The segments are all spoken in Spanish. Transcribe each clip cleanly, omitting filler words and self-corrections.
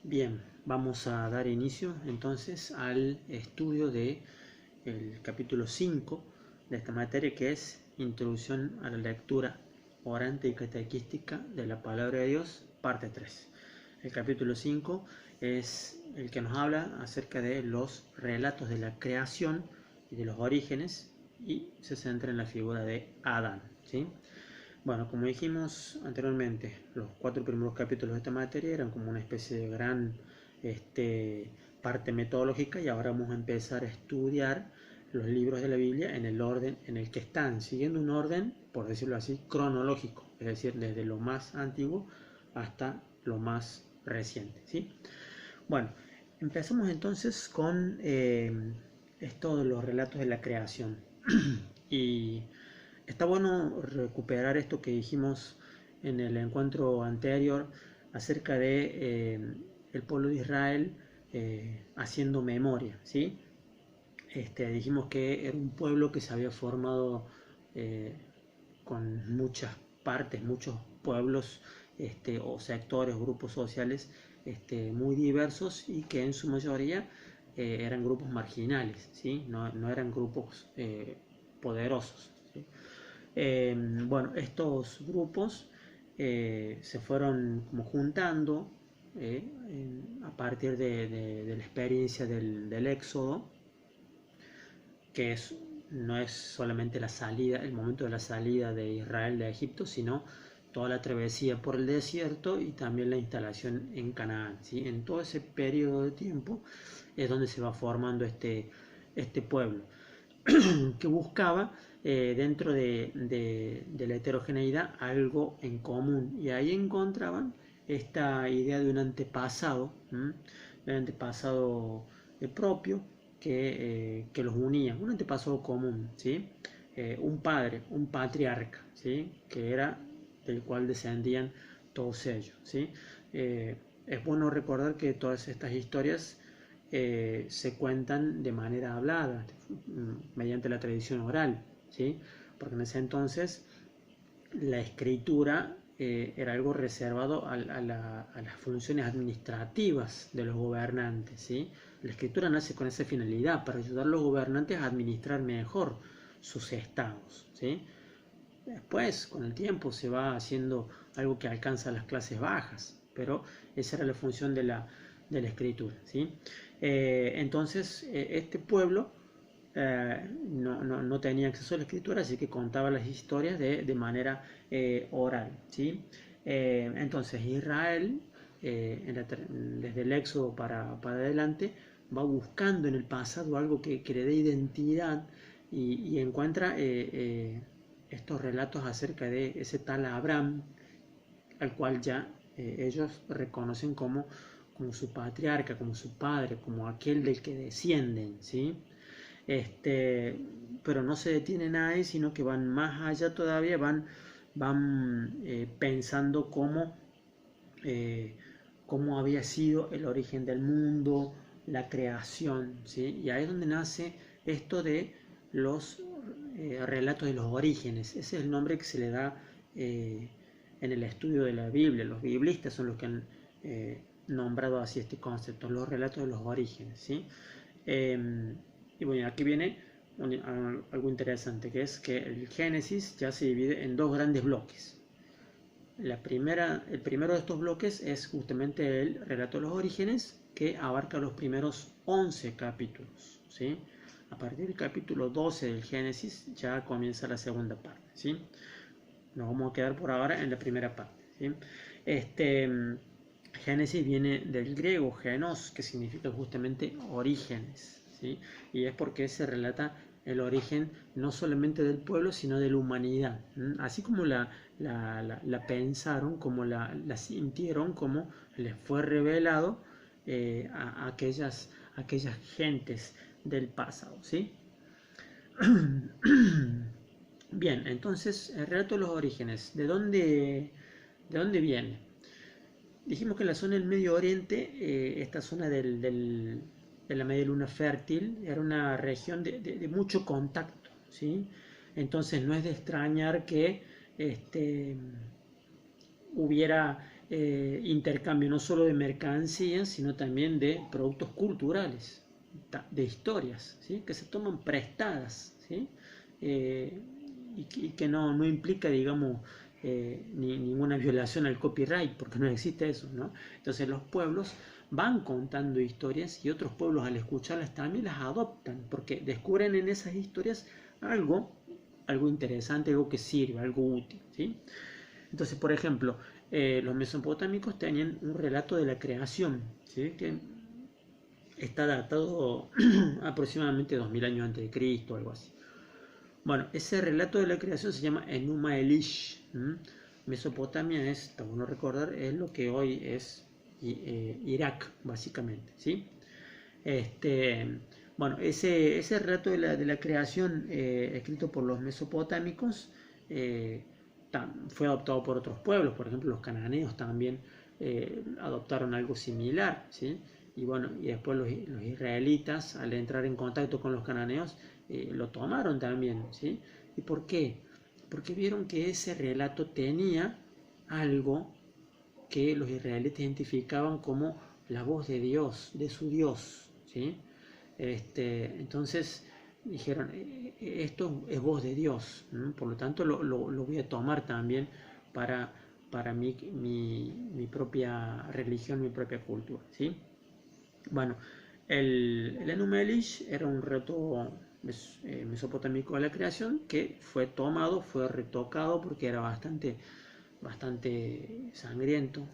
Bien, vamos a dar inicio entonces al estudio del capítulo 5 de esta materia, que es Introducción a la lectura orante y catequística de la Palabra de Dios, parte 3. El capítulo 5 es el que nos habla acerca de los relatos de la creación y de los orígenes, y se centra en la figura de Adán, ¿sí? Bueno, como dijimos anteriormente, los 4 primeros capítulos de esta materia eran como una especie de gran parte metodológica, y ahora vamos a empezar a estudiar los libros de la Biblia en el orden en el que están, siguiendo un orden, por decirlo así, cronológico, es decir, desde lo más antiguo hasta lo más reciente, ¿sí? Bueno, empezamos entonces con esto de los relatos de la creación. Y está bueno recuperar esto que dijimos en el encuentro anterior acerca de el pueblo de Israel haciendo memoria, ¿sí? Dijimos que era un pueblo que se había formado con muchas partes, muchos pueblos o sectores, grupos sociales muy diversos, y que en su mayoría eran grupos marginales, ¿sí? No eran grupos poderosos, ¿sí? Bueno, estos grupos se fueron como juntando a partir de la experiencia del Éxodo, que no es solamente la salida, el momento de la salida de Israel de Egipto, sino toda la travesía por el desierto y también la instalación en Canaán, ¿sí? En todo ese periodo de tiempo es donde se va formando este pueblo que buscaba dentro de la heterogeneidad algo en común, y ahí encontraban esta idea de un antepasado, de un antepasado propio que los unía, un antepasado común, ¿sí? Un padre, un patriarca, ¿sí? Que era del cual descendían todos ellos, ¿sí? Es bueno recordar que todas estas historias se cuentan de manera hablada, mediante la tradición oral, ¿sí? Porque en ese entonces la escritura era algo reservado a las funciones administrativas de los gobernantes, ¿sí? La escritura nace con esa finalidad, para ayudar a los gobernantes a administrar mejor sus estados, ¿sí? Después, con el tiempo, se va haciendo algo que alcanza a las clases bajas, pero esa era la función de la escritura, ¿sí? Entonces, este pueblo no tenía acceso a la escritura, así que contaba las historias de manera oral, ¿sí? Entonces, Israel, desde el Éxodo para adelante, va buscando en el pasado algo que le dé identidad, y encuentra estos relatos acerca de ese tal Abraham, al cual ya ellos reconocen como su patriarca, como su padre, como aquel del que descienden, ¿sí? Pero no se detienen ahí, sino que van más allá todavía, van pensando cómo había sido el origen del mundo, la creación, ¿sí? Y ahí es donde nace esto de los relatos de los orígenes. Ese es el nombre que se le da en el estudio de la Biblia. Los biblistas son los que han nombrado así este concepto, los relatos de los orígenes, ¿sí? Y bueno, aquí viene algo interesante, que es que el Génesis ya se divide en dos grandes bloques. El primero de estos bloques es justamente el relato de los orígenes, que abarca los primeros 11 capítulos, ¿sí? A partir del capítulo 12 del Génesis ya comienza la segunda parte, ¿sí? Nos vamos a quedar por ahora en la primera parte, ¿sí? Génesis viene del griego genos, que significa justamente orígenes, ¿sí? Y es porque se relata el origen no solamente del pueblo, sino de la humanidad, así como la pensaron, como la sintieron, como les fue revelado a aquellas gentes del pasado, ¿sí? Bien, entonces el relato de los orígenes, ¿de dónde viene? Dijimos que la zona del Medio Oriente, esta zona de la media luna fértil, era una región de mucho contacto, ¿sí? Entonces no es de extrañar que hubiera intercambio no solo de mercancías, sino también de productos culturales, de historias, ¿sí? Que se toman prestadas, ¿sí? Y que no implica, digamos, ninguna violación al copyright, porque no existe eso, ¿no? Entonces los pueblos van contando historias y otros pueblos al escucharlas también las adoptan, porque descubren en esas historias algo interesante, algo que sirve, algo útil, ¿sí? Entonces, por ejemplo, los mesopotámicos tenían un relato de la creación, ¿sí? Que está datado aproximadamente 2000 años antes de Cristo, algo así. Bueno, ese relato de la creación se llama Enuma Elish. Mesopotamia es, está bueno recordar, es lo que hoy es Irak, básicamente, ¿sí? Bueno, ese relato de la creación escrito por los mesopotámicos fue adoptado por otros pueblos, por ejemplo los cananeos también adoptaron algo similar, ¿sí? Y bueno, y después los israelitas al entrar en contacto con los cananeos lo tomaron también, ¿sí? ¿Y por qué? Porque vieron que ese relato tenía algo que los israelitas identificaban como la voz de Dios, de su Dios, ¿sí? Entonces dijeron, esto es voz de Dios, ¿no? Por lo tanto lo voy a tomar también para mi propia religión, mi propia cultura, ¿sí? Bueno, el Enuma Elish era un reto mesopotámico de la creación que fue tomado, fue retocado porque era bastante sangriento.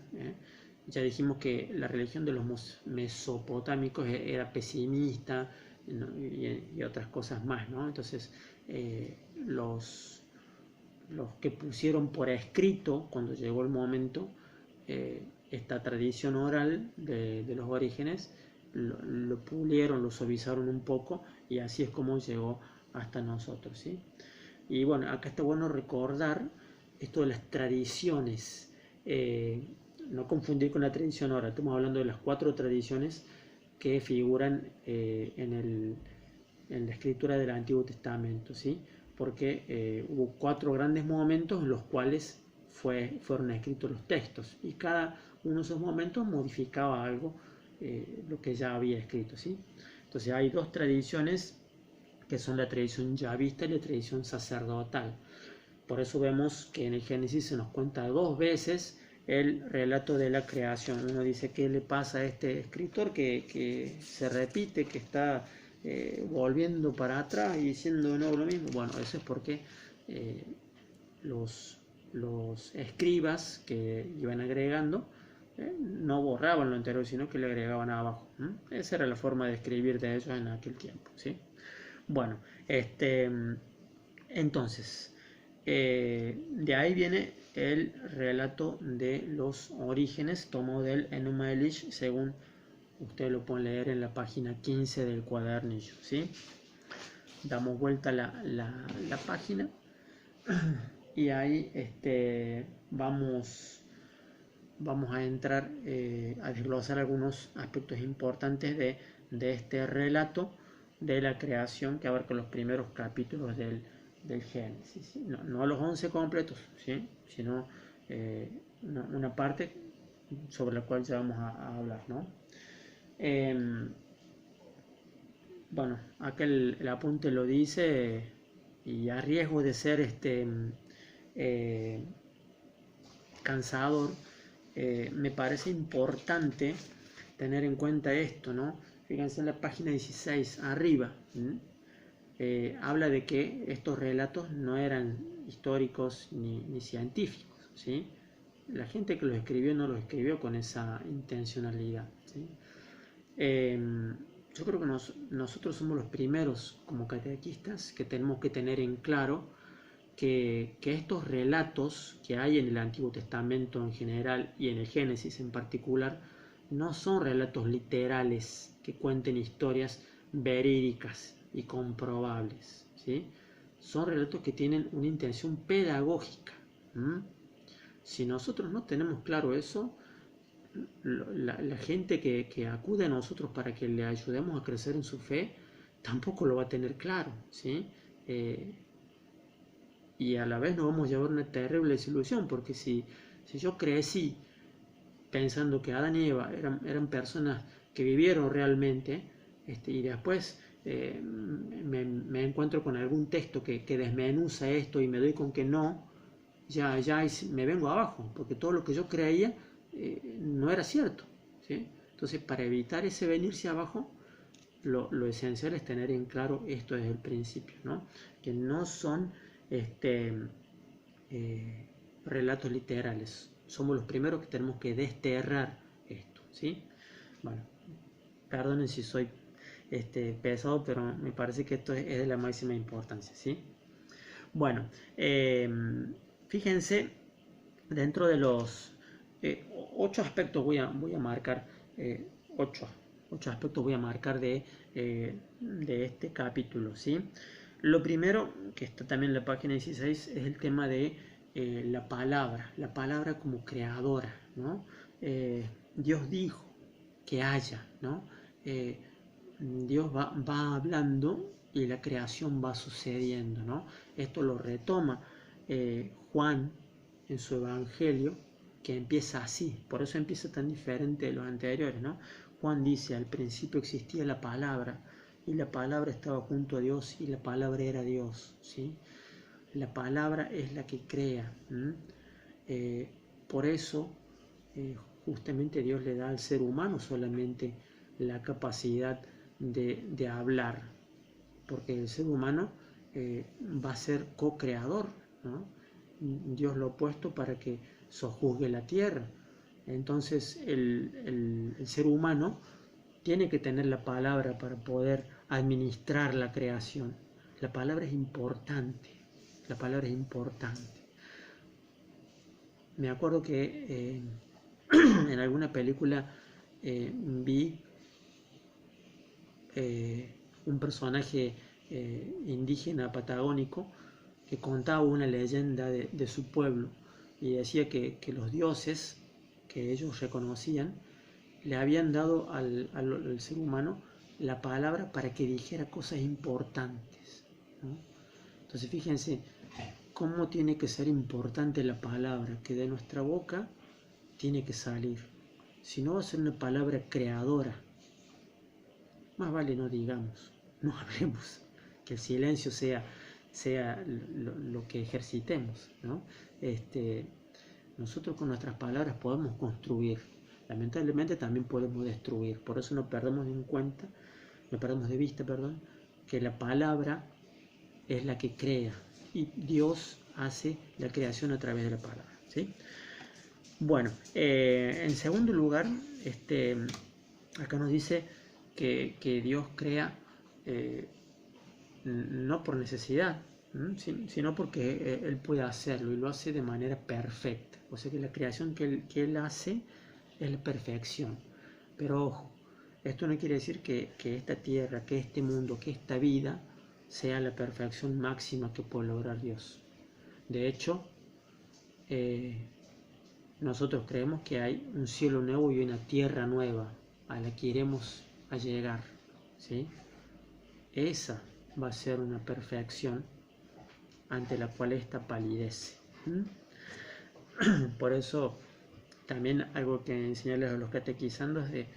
Ya dijimos que la religión de los mesopotámicos era pesimista, ¿no? y otras cosas más, ¿no? Entonces los que pusieron por escrito cuando llegó el momento esta tradición oral de los orígenes lo pulieron, lo suavizaron un poco y así es como llegó hasta nosotros, ¿sí? Y bueno, acá está bueno recordar esto de las tradiciones, no confundir con la tradición oral. Estamos hablando de las 4 tradiciones que figuran en la escritura del Antiguo Testamento, ¿sí? Porque hubo 4 grandes momentos en los cuales fueron escritos los textos y cada uno de esos momentos modificaba algo, lo que ya había escrito, ¿sí? Entonces hay 2 tradiciones que son la tradición yavista y la tradición sacerdotal. Por eso vemos que en el Génesis se nos cuenta 2 veces el relato de la creación. Uno dice, ¿qué le pasa a este escritor que se repite, que está volviendo para atrás y diciendo de nuevo lo mismo? Bueno, eso es porque los escribas que iban agregando no borraban lo anterior, sino que le agregaban abajo. Esa era la forma de escribir de ellos en aquel tiempo, ¿sí? Bueno, entonces, de ahí viene el relato de los orígenes tomado del Enuma Elish, según ustedes lo pueden leer en la página 15 del cuadernillo, ¿sí? Damos vuelta la página y ahí vamos a entrar a desglosar algunos aspectos importantes de este relato de la creación que abarca los primeros capítulos del Génesis, ¿sí? No los 11 completos, ¿sí? Sino una parte sobre la cual ya vamos a hablar, ¿no? Bueno, acá el apunte lo dice y a riesgo de ser cansador, me parece importante tener en cuenta esto, ¿no? Fíjense en la página 16, arriba, habla de que estos relatos no eran históricos ni científicos, ¿sí? La gente que los escribió no los escribió con esa intencionalidad, ¿sí? Yo creo que nosotros somos los primeros como catequistas que tenemos que tener en claro que estos relatos que hay en el Antiguo Testamento en general y en el Génesis en particular no son relatos literales que cuenten historias verídicas y comprobables, ¿sí? Son relatos que tienen una intención pedagógica. Si nosotros no tenemos claro eso, la gente que acude a nosotros para que le ayudemos a crecer en su fe tampoco lo va a tener claro, ¿sí? Y a la vez nos vamos a llevar una terrible desilusión, porque si yo crecí pensando que Adán y Eva eran personas que vivieron realmente, y después me encuentro con algún texto que desmenuza esto y me doy con que no, ya me vengo abajo, porque todo lo que yo creía no era cierto, ¿sí? Entonces, para evitar ese venirse abajo, lo esencial es tener en claro esto desde el principio, ¿no? Que no son relatos literales. Somos los primeros que tenemos que desterrar esto, ¿sí? Bueno, perdonen si soy pesado, pero me parece que esto es de la máxima importancia, ¿sí? Bueno, fíjense, dentro de los 8 aspectos voy a marcar, 8 aspectos voy a marcar de este capítulo, ¿sí? Lo primero, que está también en la página 16, es el tema de la palabra como creadora, ¿no? Dios dijo que haya, ¿no? Dios va hablando y la creación va sucediendo, ¿no? Esto lo retoma Juan en su evangelio, que empieza así, por eso empieza tan diferente de los anteriores, ¿no? Juan dice: al principio existía la palabra, y la palabra estaba junto a Dios, y la palabra era Dios, ¿sí? La palabra es la que crea. Por eso, justamente Dios le da al ser humano solamente la capacidad de hablar, porque el ser humano va a ser co-creador, ¿no? Dios lo ha puesto para que sojuzgue la tierra. Entonces el ser humano tiene que tener la palabra para poder administrar la creación. La palabra es importante. La palabra es importante. Me acuerdo que en alguna película vi un personaje indígena patagónico que contaba una leyenda de su pueblo, y decía que los dioses que ellos reconocían le habían dado al ser humano la palabra para que dijera cosas importantes, ¿no? Entonces fíjense cómo tiene que ser importante la palabra, que de nuestra boca tiene que salir. Si no va a ser una palabra creadora, más vale no digamos, no hablemos, que el silencio sea lo que ejercitemos, ¿no? Nosotros con nuestras palabras podemos construir, lamentablemente también podemos destruir. Por eso no perdemos de vista, que la palabra es la que crea, y Dios hace la creación a través de la palabra, ¿sí? Bueno, en segundo lugar, acá nos dice que Dios crea no por necesidad, sino porque Él puede hacerlo, y lo hace de manera perfecta. O sea que la creación que Él hace es la perfección. Pero ojo, esto no quiere decir que esta tierra, que este mundo, que esta vida sea la perfección máxima que puede lograr Dios. De hecho, nosotros creemos que hay un cielo nuevo y una tierra nueva a la que iremos a llegar, ¿sí? Esa va a ser una perfección ante la cual esta palidece. Por eso también algo que enseñarles a los catequizandos hay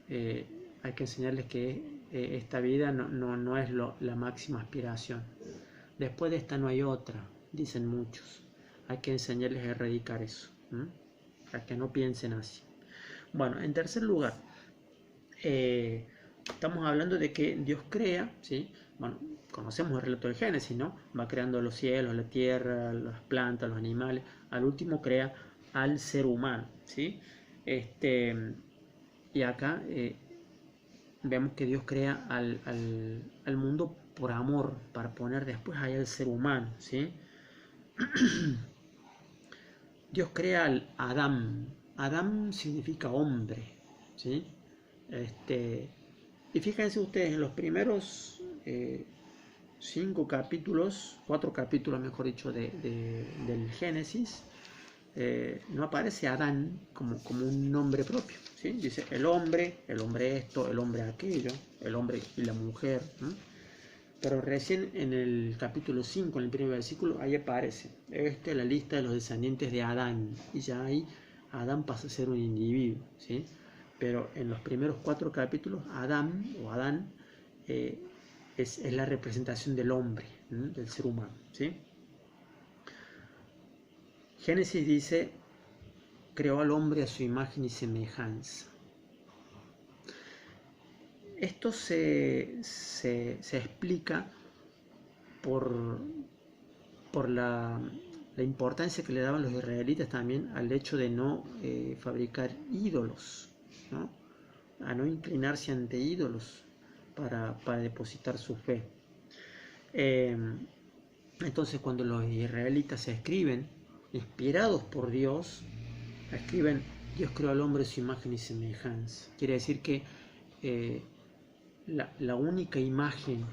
que enseñarles que esta vida no es la máxima aspiración. Después de esta no hay otra, dicen muchos. Hay que enseñarles a erradicar eso, a que no piensen así. Bueno, en tercer lugar, estamos hablando de que Dios crea, ¿sí? Bueno, conocemos el relato del Génesis, ¿no? Va creando los cielos, la tierra, las plantas, los animales. Al último crea al ser humano, ¿sí? Y acá vemos que Dios crea al mundo por amor, para poner después ahí al ser humano, ¿sí? Dios crea al Adán. Adán significa hombre, ¿sí? Y fíjense ustedes, en los primeros 4 capítulos, mejor dicho, del Génesis, no aparece Adán como un nombre propio, ¿sí? Dice el hombre esto, el hombre aquello, el hombre y la mujer, ¿no? Pero recién en el capítulo 5, en el primer versículo, ahí aparece la lista de los descendientes de Adán, y ya ahí Adán pasa a ser un individuo, ¿sí? Pero en los primeros 4 capítulos, Adán es la representación del hombre, ¿sí? Del ser humano, ¿sí? Génesis dice, creó al hombre a su imagen y semejanza. Esto se explica por la importancia que le daban los israelitas también al hecho de no fabricar ídolos, ¿no? A no inclinarse ante ídolos para depositar su fe. Entonces, cuando los israelitas escriben, inspirados por Dios, escriben, Dios creó al hombre a su imagen y semejanza. Quiere decir que la única imagen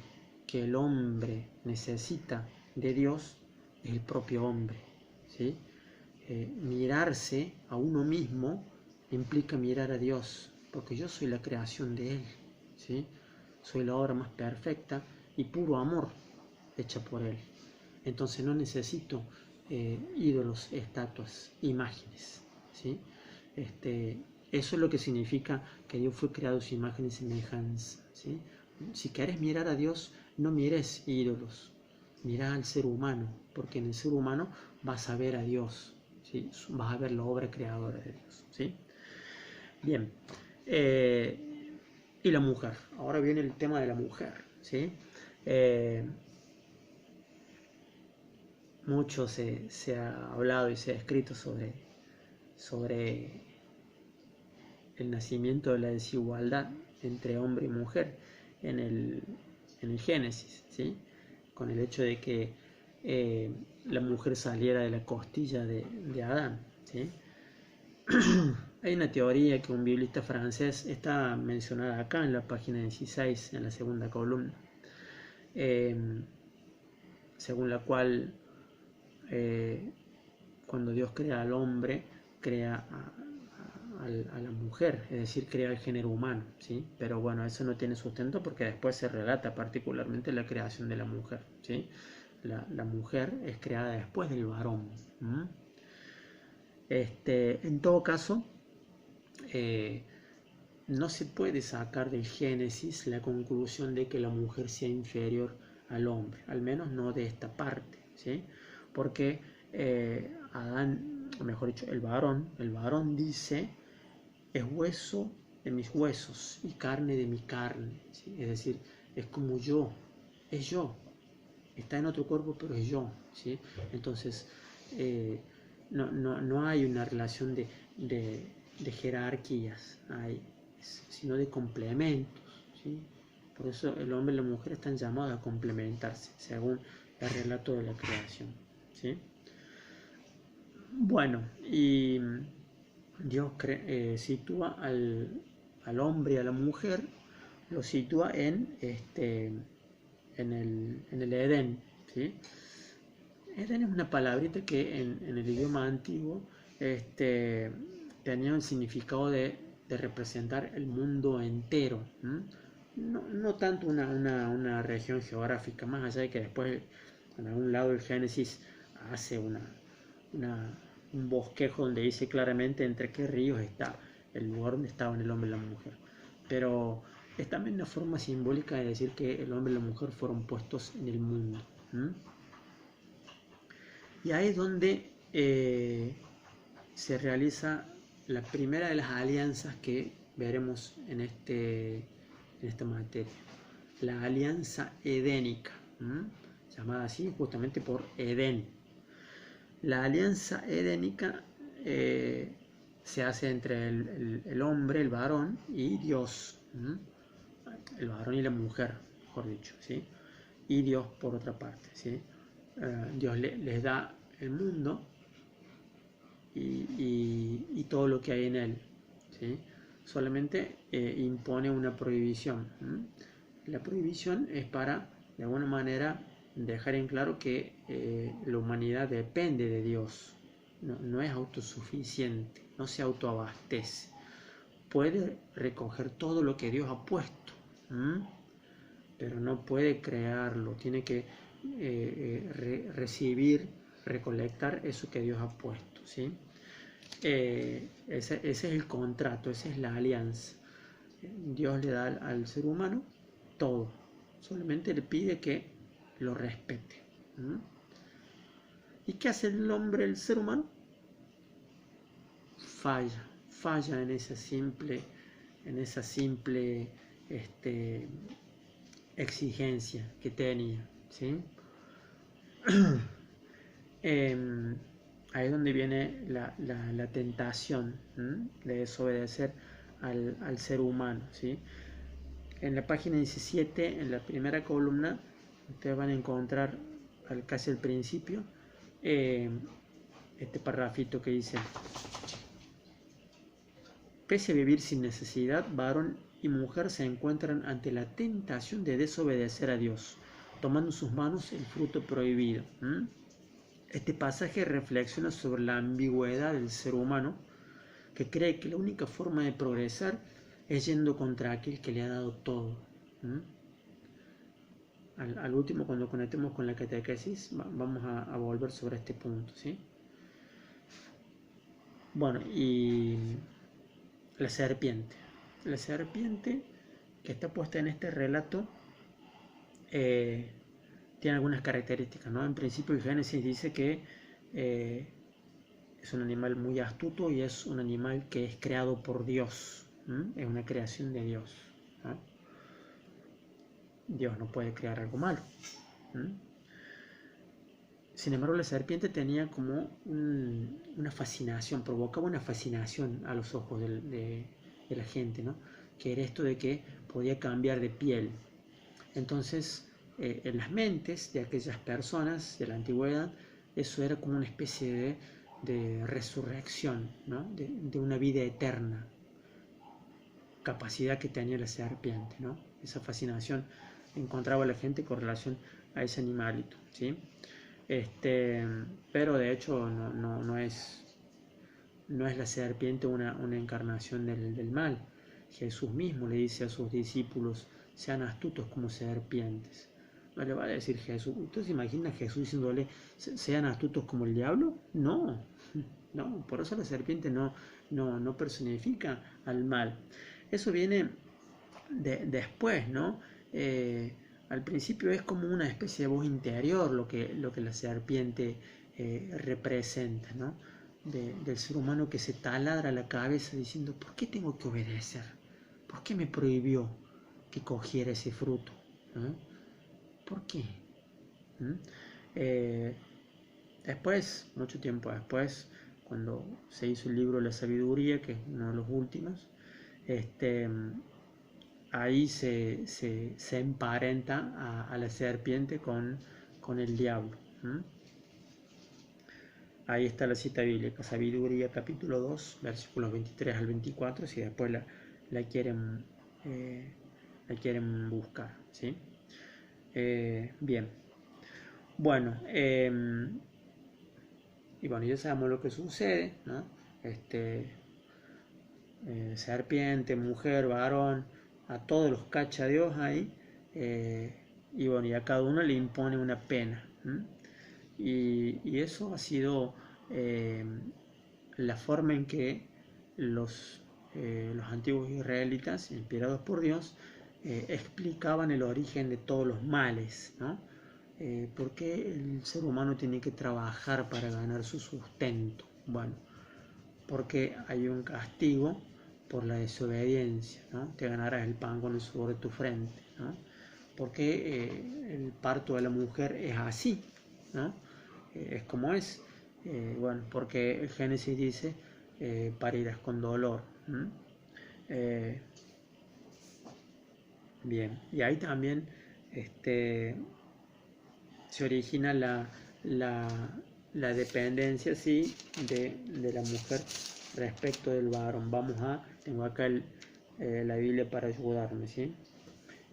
que el hombre necesita de Dios es el propio hombre, ¿sí? Mirarse a uno mismo implica mirar a Dios, porque yo soy la creación de Él, ¿sí? Soy la obra más perfecta y puro amor hecha por Él. Entonces no necesito ídolos, estatuas, imágenes, ¿sí? Eso es lo que significa que Dios fue creado a su imagen y semejanza, ¿sí? Si quieres mirar a Dios, no mires ídolos, mira al ser humano, porque en el ser humano vas a ver a Dios, ¿sí? Vas a ver la obra creadora de Dios, ¿sí? Bien, y la mujer, ahora viene el tema de la mujer, ¿sí? Mucho se ha hablado y se ha escrito sobre el nacimiento de la desigualdad entre hombre y mujer en el Génesis, ¿sí? Con el hecho de que la mujer saliera de la costilla de Adán, ¿sí? Hay una teoría que un biblista francés está mencionada acá en la página 16, en la segunda columna, según la cual cuando Dios crea al hombre, crea a la mujer, es decir, crea el género humano, ¿sí? Pero bueno, eso no tiene sustento porque después se relata particularmente la creación de la mujer, ¿sí? La mujer es creada después del varón. En todo caso, no se puede sacar del Génesis la conclusión de que la mujer sea inferior al hombre, al menos no de esta parte, ¿sí? Porque Adán, o mejor dicho, el varón dice, es hueso de mis huesos y carne de mi carne, ¿sí? Es decir, es como yo, es yo, está en otro cuerpo pero es yo, ¿sí? Entonces no hay una relación de jerarquías, sino de complementos, ¿sí? Por eso el hombre y la mujer están llamados a complementarse según el relato de la creación, ¿sí? Bueno, y Dios sitúa al hombre y a la mujer, lo sitúa en el Edén, ¿sí? Edén es una palabrita que en el idioma antiguo tenía el significado de representar el mundo entero, no tanto una región geográfica, más allá de que después en algún lado del Génesis hace un bosquejo donde dice claramente entre qué ríos está el lugar donde estaban el hombre y la mujer, pero es también una forma simbólica de decir que el hombre y la mujer fueron puestos en el mundo. Y ahí es donde se realiza la primera de las alianzas que veremos en esta materia, la alianza edénica, llamada así justamente por Edén. La alianza edénica se hace entre el hombre, el varón, y Dios, el varón y la mujer, mejor dicho, ¿sí? Y Dios por otra parte, ¿sí? Dios les da el mundo y todo lo que hay en él, ¿sí? Solamente impone una prohibición. La prohibición es para, de alguna manera, dejar en claro que la humanidad depende de Dios, no es autosuficiente, no se autoabastece. Puede recoger todo lo que Dios ha puesto, pero no puede crearlo, tiene que recibir, recolectar eso que Dios ha puesto, ¿sí? ese es el contrato, esa es la alianza. Dios le da al ser humano todo, solamente le pide que lo respete. ¿Y qué hace el hombre, el ser humano? Falla en esa simple exigencia que tenía, ¿sí? Ahí es donde viene la tentación de desobedecer al ser humano, ¿sí? En la página 17, en la primera columna, ustedes van a encontrar casi al principio este parrafito que dice: pese a vivir sin necesidad, varón y mujer se encuentran ante la tentación de desobedecer a Dios, tomando en sus manos el fruto prohibido. Este pasaje reflexiona sobre la ambigüedad del ser humano, que cree que la única forma de progresar es yendo contra aquel que le ha dado todo. Al último, cuando conectemos con la catequesis, vamos a volver sobre este punto, ¿sí? Bueno, y la serpiente que está puesta en este relato tiene algunas características, ¿no? En principio el Génesis dice que es un animal muy astuto y es un animal que es creado por Dios, es una creación de Dios, ¿no? Dios no puede crear algo malo. Sin embargo, la serpiente tenía como una fascinación, provocaba una fascinación a los ojos de la gente, ¿no? Que era esto de que podía cambiar de piel. Entonces, en las mentes de aquellas personas de la antigüedad, eso era como una especie de resurrección, ¿no? De una vida eterna, capacidad que tenía la serpiente, ¿no? Esa fascinación encontraba la gente con relación a ese animalito, ¿sí? Pero de hecho no es la serpiente una encarnación del mal. Jesús mismo le dice a sus discípulos: sean astutos como serpientes. No le va a decir Jesús. ¿Usted se imagina a Jesús diciéndole sean astutos como el diablo? No, por eso la serpiente no personifica al mal. Eso viene después, ¿no? Al principio es como una especie de voz interior lo que la serpiente representa, ¿no? Del ser humano que se taladra la cabeza diciendo: ¿por qué tengo que obedecer? ¿Por qué me prohibió que cogiera ese fruto? ¿Por qué? Después, mucho tiempo después, cuando se hizo el libro La Sabiduría, que es uno de los últimos, ahí se emparenta a la serpiente con el diablo. Ahí está la cita bíblica, Sabiduría capítulo 2, versículos 23 al 24, si después la quieren buscar, ¿sí? Bien. Bueno, y bueno, ya sabemos lo que sucede, ¿no? Serpiente, mujer, varón, a todos los cacha Dios ahí, y bueno, y a cada uno le impone una pena. Y eso ha sido la forma en que los antiguos israelitas, inspirados por Dios, explicaban el origen de todos los males, ¿no? ¿Por qué el ser humano tiene que trabajar para ganar su sustento? Bueno, porque hay un castigo por la desobediencia, ¿no? Te ganarás el pan con el sudor de tu frente, ¿no? Porque el parto de la mujer es así, ¿no? Es como es. Bueno, porque el Génesis dice parirás con dolor. Bien, y ahí también se origina la dependencia, ¿sí? de la mujer respecto del varón. Tengo acá la Biblia para ayudarme, ¿sí?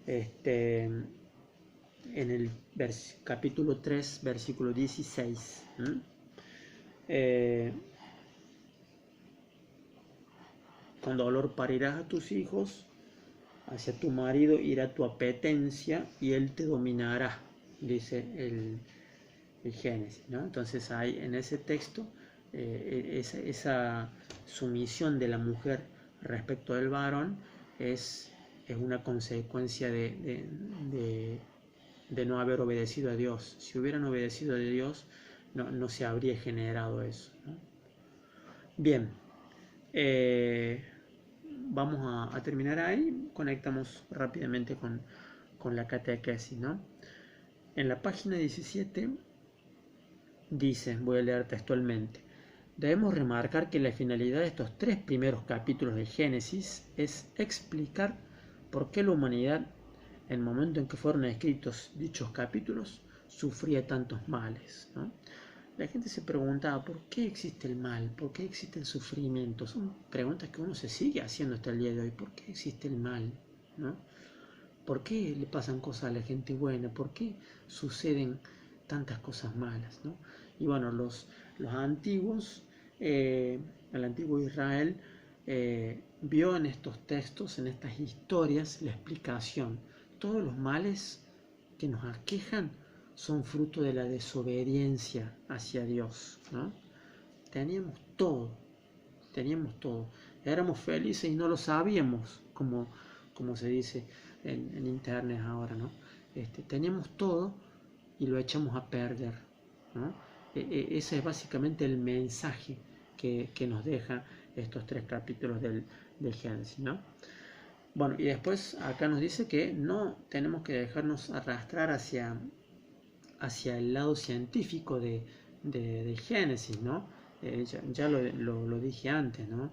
En el capítulo 3, versículo 16. Con dolor parirás a tus hijos, hacia tu marido irá tu apetencia y él te dominará, dice el Génesis, ¿no? Entonces ahí en ese texto esa sumisión de la mujer respecto del varón es una consecuencia de no haber obedecido a Dios. Si hubieran obedecido a Dios, no se habría generado eso, ¿no? Bien, vamos a terminar ahí. Conectamos rápidamente con la catequesis, ¿no? En la página 17 dice, voy a leer textualmente: debemos remarcar que la finalidad de estos 3 primeros capítulos de Génesis es explicar por qué la humanidad, en el momento en que fueron escritos dichos capítulos, sufría tantos males, ¿no? La gente se preguntaba por qué existe el mal, por qué existe el sufrimiento. Son preguntas que uno se sigue haciendo hasta el día de hoy. ¿Por qué existe el mal, ¿no? ¿Por qué le pasan cosas a la gente buena? ¿Por qué suceden tantas cosas malas, ¿no? Y bueno, los antiguos, el antiguo Israel vio en estos textos, en estas historias, la explicación. Todos los males que nos aquejan son fruto de la desobediencia hacia Dios, ¿no? Teníamos todo, éramos felices y no lo sabíamos, como se dice en internet ahora, ¿no? Teníamos todo y lo echamos a perder, ¿no? Ese es básicamente el mensaje que nos deja estos 3 capítulos del Génesis, ¿no? Bueno, y después acá nos dice que no tenemos que dejarnos arrastrar hacia el lado científico de Génesis, ¿no? Ya lo dije antes, ¿no?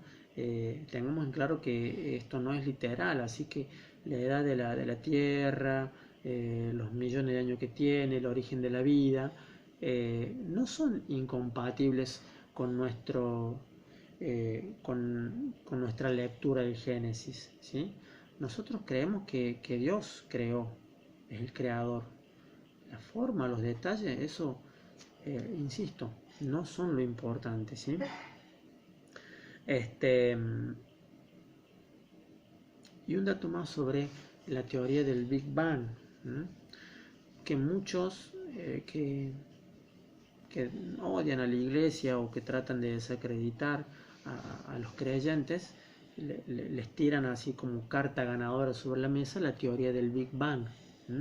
Tengamos en claro que esto no es literal, así que la edad de la Tierra, los millones de años que tiene, el origen de la vida, no son incompatibles con con nuestra lectura del Génesis, ¿sí? Nosotros creemos que Dios creó, es el creador. La forma, los detalles, eso, insisto, no son lo importante, ¿sí? Y un dato más sobre la teoría del Big Bang, ¿sí? Que muchos que odian a la iglesia o que tratan de desacreditar a los creyentes, les tiran así como carta ganadora sobre la mesa la teoría del Big Bang, ¿sí?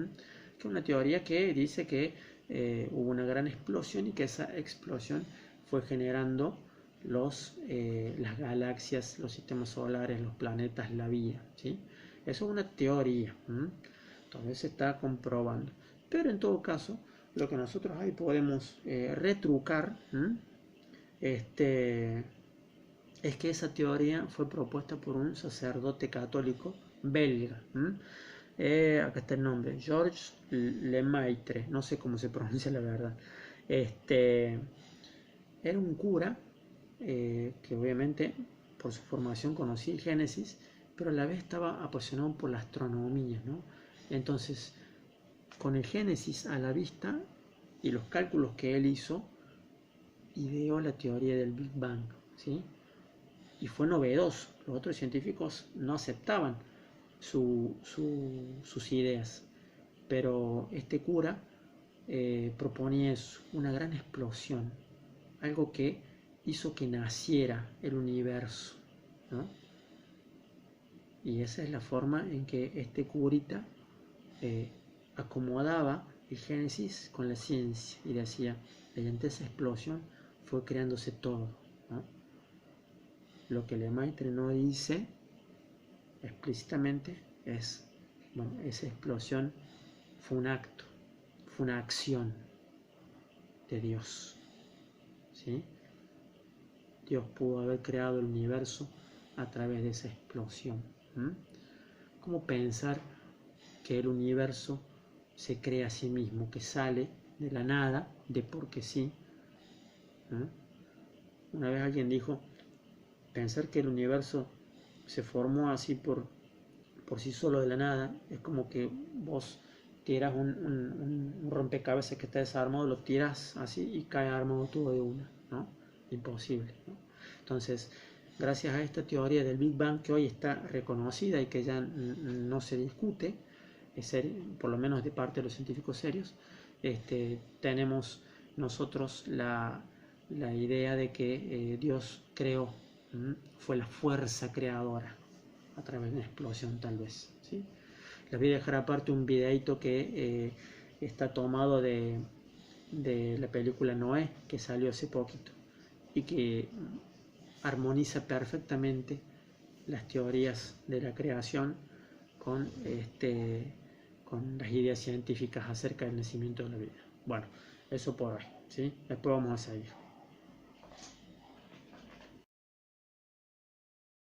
Que es una teoría que dice que hubo una gran explosión y que esa explosión fue generando las galaxias, los sistemas solares, los planetas, la vida, ¿sí? Eso es una teoría, todavía se está comprobando, pero en todo caso lo que nosotros ahí podemos retrucar es que esa teoría fue propuesta por un sacerdote católico belga. Acá está el nombre, Georges Lemaitre, no sé cómo se pronuncia la verdad. Era un cura que obviamente por su formación conocía el Génesis, pero a la vez estaba apasionado por la astronomía, ¿no? Entonces, con el Génesis a la vista y los cálculos que él hizo, ideó la teoría del Big Bang, ¿sí? Y fue novedoso. Los otros científicos no aceptaban sus ideas, pero este cura proponía eso, una gran explosión, algo que hizo que naciera el universo, ¿no? Y esa es la forma en que este curita acomodaba el Génesis con la ciencia y decía, mediante esa explosión fue creándose todo, ¿no? Lo que Lemaitre no dice explícitamente es, bueno, esa explosión fue un acto, fue una acción de Dios, ¿sí? Dios pudo haber creado el universo a través de esa explosión. ¿Cómo pensar que el universo se crea a sí mismo, que sale de la nada, de porque sí? Una vez alguien dijo, pensar que el universo se formó así por sí solo de la nada, es como que vos tiras un rompecabezas que está desarmado, lo tiras así y cae armado todo de una, ¿no? Imposible, ¿no? Entonces, gracias a esta teoría del Big Bang, que hoy está reconocida y que ya no se discute, por lo menos de parte de los científicos serios, tenemos nosotros la la idea de que Dios creó, fue la fuerza creadora a través de una explosión tal vez, ¿sí? Les voy a dejar aparte un videito que está tomado de la película Noé, que salió hace poquito y que armoniza perfectamente las teorías de la creación con, con las ideas científicas acerca del nacimiento de la vida. Bueno, eso por hoy, ¿sí? Después vamos a seguir.